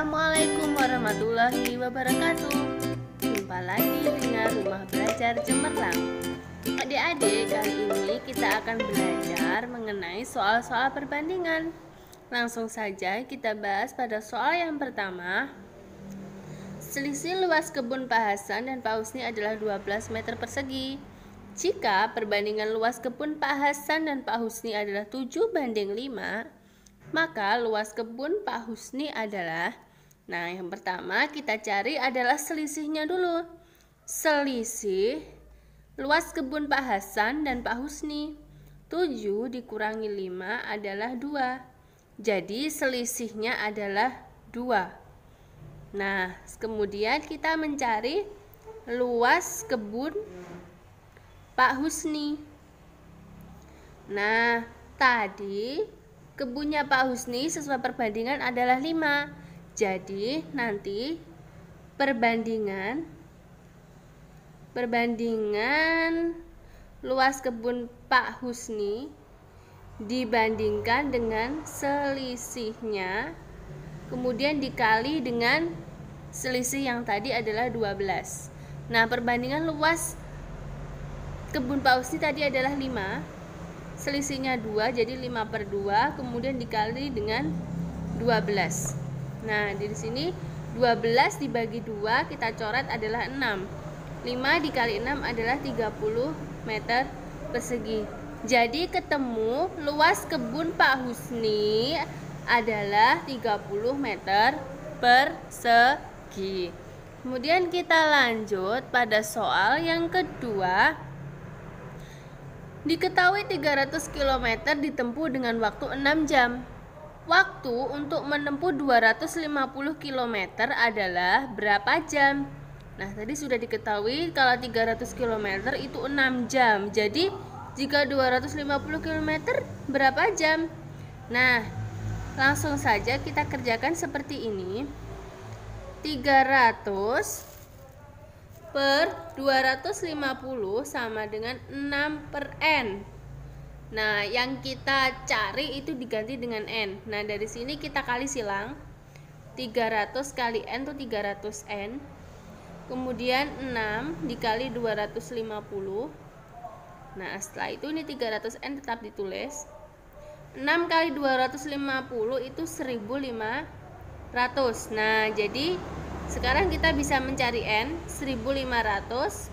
Assalamualaikum warahmatullahi wabarakatuh. Jumpa lagi dengan Rumah Belajar Cemerlang. Adik-adik, kali ini kita akan belajar mengenai soal-soal perbandingan. Langsung saja kita bahas pada soal yang pertama. Selisih luas kebun Pak Hasan dan Pak Husni adalah 12 meter persegi. Jika perbandingan luas kebun Pak Hasan dan Pak Husni adalah 7:5, maka luas kebun Pak Husni adalah, yang pertama kita cari adalah selisihnya dulu. Selisih luas kebun Pak Hasan dan Pak Husni, 7 dikurangi 5 adalah 2. Jadi selisihnya adalah 2. Nah, kemudian kita mencari luas kebun Pak Husni. Nah, tadi kebunnya Pak Husni sesuai perbandingan adalah 5. Jadi nanti perbandingan luas kebun Pak Husni dibandingkan dengan selisihnya, kemudian dikali dengan selisih yang tadi adalah 12. Nah, perbandingan luas kebun Pak Husni tadi adalah 5. Selisihnya 2, jadi 5/2, kemudian dikali dengan 12. Nah, di sini 12 dibagi 2 kita coret adalah 6. 5 dikali 6 adalah 30 meter persegi. Jadi ketemu luas kebun Pak Husni adalah 30 meter persegi. Kemudian kita lanjut pada soal yang kedua. Diketahui 300 km ditempuh dengan waktu 6 jam. Waktu untuk menempuh 250 km adalah berapa jam? Nah, tadi sudah diketahui kalau 300 km itu 6 jam. Jadi, jika 250 km berapa jam? Nah, langsung saja kita kerjakan seperti ini. 300 per 250 sama dengan 6/n. Nah, yang kita cari itu diganti dengan n. Nah, dari sini kita kali silang. 300 kali n itu 300n. Kemudian 6 dikali 250. Nah, setelah itu ini 300n tetap ditulis. 6 kali 250 itu 1500. Nah, jadi sekarang kita bisa mencari n 1500.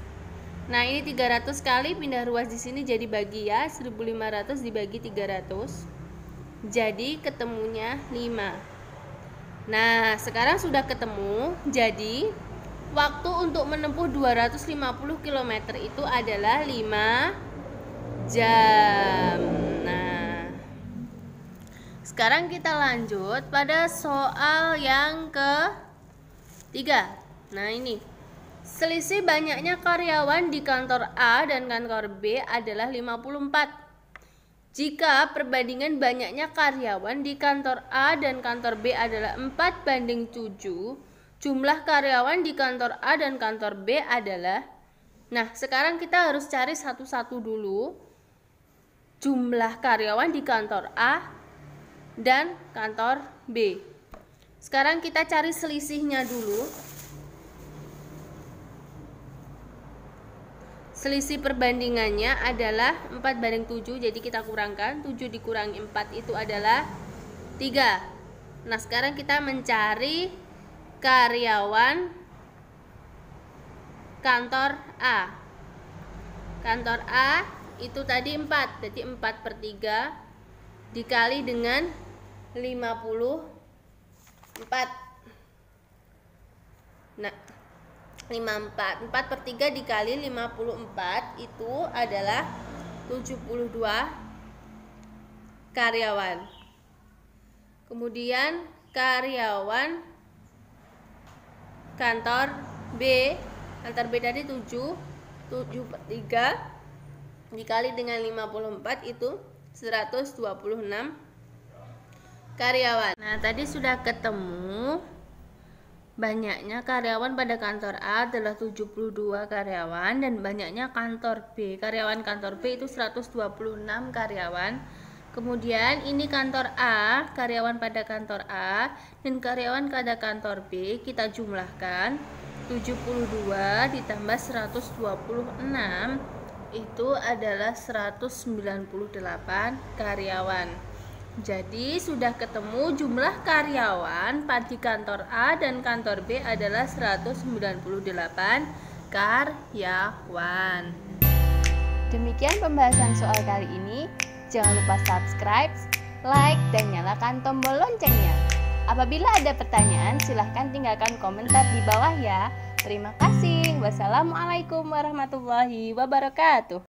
Nah, ini 300 kali pindah ruas di sini jadi bagi ya, 1500 dibagi 300. Jadi ketemunya 5. Nah, sekarang sudah ketemu. Jadi waktu untuk menempuh 250 km itu adalah 5 jam. Nah, sekarang kita lanjut pada soal yang ke 3. Nah, ini selisih banyaknya karyawan di kantor A dan kantor B adalah 54. Jika perbandingan banyaknya karyawan di kantor A dan kantor B adalah 4:7, jumlah karyawan di kantor A dan kantor B adalah. Nah, sekarang kita harus cari satu-satu dulu jumlah karyawan di kantor A dan kantor B. Sekarang kita cari selisihnya dulu. Selisih perbandingannya adalah 4/7, jadi kita kurangkan. 7 dikurangi 4 itu adalah 3. Nah, sekarang kita mencari karyawan kantor A. Kantor A itu tadi 4, jadi 4/3 dikali dengan 54. Nah, 4/3 dikali 54 itu adalah 72 karyawan. Kemudian karyawan kantor B. Kantor B tadi 7/3 dikali dengan 54 itu 126 karyawan. Nah, tadi sudah ketemu banyaknya karyawan pada kantor A adalah 72 karyawan dan banyaknya kantor B. Karyawan kantor B itu 126 karyawan. Kemudian ini kantor A, karyawan pada kantor A dan karyawan pada kantor B kita jumlahkan. 72 ditambah 126 itu adalah 198 karyawan. Jadi sudah ketemu jumlah karyawan di kantor A dan kantor B adalah 198 karyawan. Demikian pembahasan soal kali ini. Jangan lupa subscribe, like, dan nyalakan tombol loncengnya. Apabila ada pertanyaan, silahkan tinggalkan komentar di bawah ya. Terima kasih. Wassalamualaikum warahmatullahi wabarakatuh.